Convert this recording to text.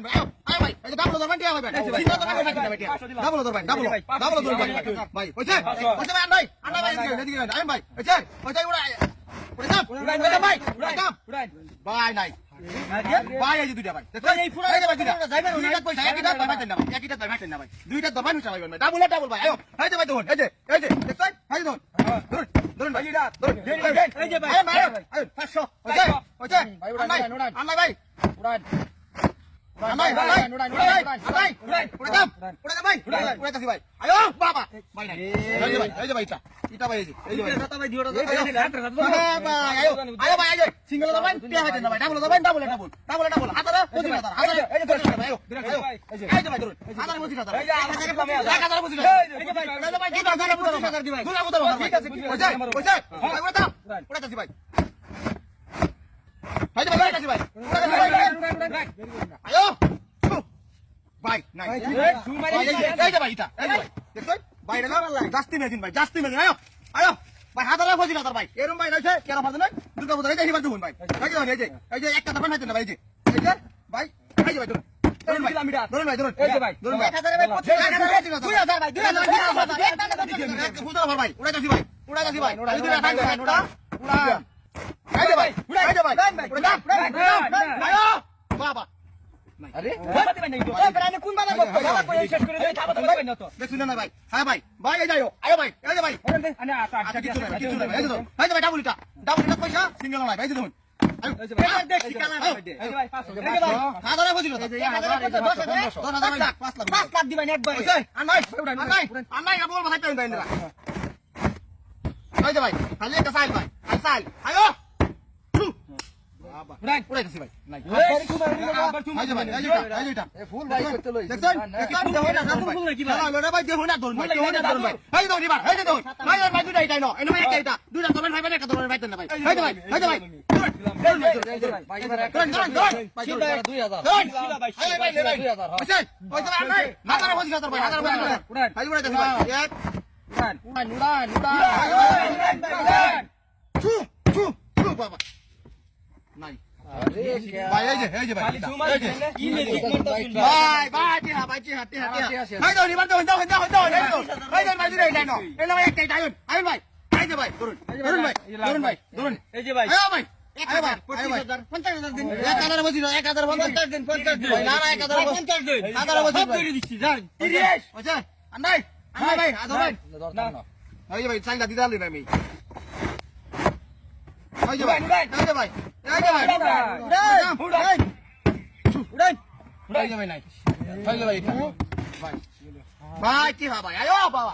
দিবেন ভাই আয় ভাই এই যে ডাবল ধরবেন টিয়া ভাই সিঙ্গেল ধরবেন ভাই ডাবল ধরবেন ডাবল ধরবেন ভাই কইছে কইছে ভাই আন্ডাই ভাই এদিকে আয় ভাই কইছে কইছে উড়া উড়া ভাই ভাই নাই ভাই এই যে দুইটা ভাই এই ফুরা এই যে ভাই দুইটা যাইবেন দুইটা পয়সা একইটা ভাই ভাই না ভাই একইটা ভাই ভাই না ভাই দুইটা দবাই মিশা ভাই ডাবল ভাই আয়ো এই যে ভাই দেখুন এই যে দেখছেন এই যে ধরুন ধরুন ভাই এটা ধরুন এই যে ভাই ভাই 500 ওকে ওকে ভাই উড়ান আন্নাই ভাই উড়ান আন্নাই ভাই উড়ান ভাই উড়াইতাছি ভাই আয়ো বাবা ভাই নাই এই যে ভাই এটা ভাই এই যে ভাই কথা ভাই দিওটা ভাই আয়ো আয়ো ভাই এই যে সিঙ্গেল দবাই টিয়া হয় না ভাই ডাবল দবাই ডাবল হাতারে 25000 হাতারে এই যে ভাই আয়ো এই যে ভাই ধরুন হাতারে 25000 এই যে 1000 25000 এই যে ভাই এই যে ভাই 2000 দি ভাই 2000 ঠিক আছে কইছে ভাই উড়াইতাছি ভাই ভাই ভাই কাছে ভাই আয়ো ভাই নাই এই যে ভাই এটা এই যে ভাই দেখছেন ভাই না জাস্তি মেদিন ভাই জাস্তি মেদিন আয়ো আয়ো ভাই হাজারে 25000 ভাই এরম ভাই নইছে কেরা ফাজে নাই দুটো বুঝা এই যে হিবার দেখুন ভাই এই যে একটা দফা নাইতেন না ভাই এই যে ভাই এই যে ভাই ধরুন ধরুন ভাই ধরুন এই যে ভাই ধরুন 1000 ভাই 2000 ভাই 2000 ফুটা ভাই উড়াইতাছি ভাই উড়ান এই যে ভাই এই যে ভাই আয়ো বাবা আরে বাবা দিবেন নাই তো এ প্রাণে কোন বাবা বাবা কই শেষ করে দেই খাবো তো দিবেন না তো দেখুন না ভাই হ্যাঁ ভাই ভাই এই যাও আয়ো ভাই এই যে ভাই আনে আটা কিছু নাই এই যে ভাই ডাবলটা পয়সা সিঙ্গেল নাই ভাই এই দেখুন এই যে ভাই দেখি কালা ভাই এই যে ভাই 500 এই যে ভাই হাজারে বুঝিল এই যে 10,000 5 লাখ দিবেন একবার আনাই না বল ভাই টাইম দেন না এই যে ভাই খালি একটা সাইল ভাই সাইল আয়ো উড়াইতাছি ভাই নাই এই যে ভাই এই যে এ ফুল ভাই করতে লই দেখছেন একটা হয় না ফুল নাকি ভাই না ভাই দেখুন না ধরুন ভাই এই ধরুন এবার এই যে ধরুন ভাই দুইটা এটাই না এনে ভাই একটা দুইটা ধরবেন ভাই একটা ধরবেন ভাই না ভাই এই যে ভাই ভাই এবার একটা 2000 ভাই ভাই 2000 বুঝছেন ওই তো নাই হাজারে 25000 ভাই হাজারে 25000 ভাই উড়াইতাছি ভাই উড়ান বাবা নাই ভাই এই যে ভাই কি মেজিক মারতা ভাই ভাই দাও নিবার দাও ভাই ভাই দিরে নাই না এলো ভাই একটাই টাইম আইন ভাই এই যে ভাই ধরুন ধরুন এই যে ভাই আয় ভাই 1000 50000 দিন 1000 বসি 1050 দিন 50 দিন ভাই না 1050 দিন 1000 বসি ভাই দিচ্ছি যান 30 আচ্ছা আন্নাই ভাই আদো ভাই না এই যে ভাই চাইলা দিদা লই ভাই আমি এই যে ভাই এই যে ভাই উড়াই যাবে নাই ভাই ভাই কি হা ভাই আয়ো বাবা